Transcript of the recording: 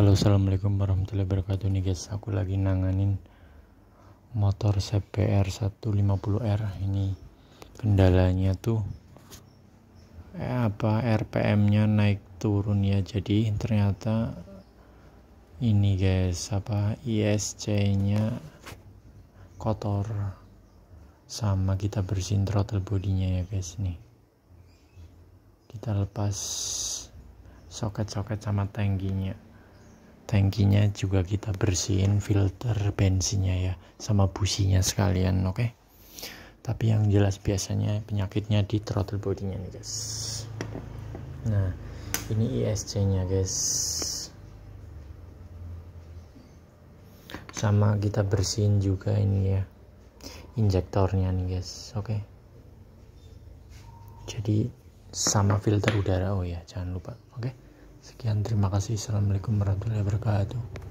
Halo, assalamualaikum warahmatullahi wabarakatuh nih guys. Aku lagi nanganin motor CBR 150R. Ini kendalanya tuh RPM nya naik turun ya. Jadi ternyata ini guys, ISC nya kotor. Sama kita bersihin throttle bodinya ya guys. Nih kita lepas soket-soket sama tangkinya juga kita bersihin, filter bensinnya ya, sama businya sekalian. Oke. Tapi yang jelas biasanya penyakitnya di throttle bodinya nih guys. Nah ini ISC nya guys, sama kita bersihin juga ini ya, injektornya nih guys. Oke. Jadi sama filter udara, oh ya jangan lupa. Oke. Sekian, terima kasih. Assalamualaikum warahmatullahi wabarakatuh.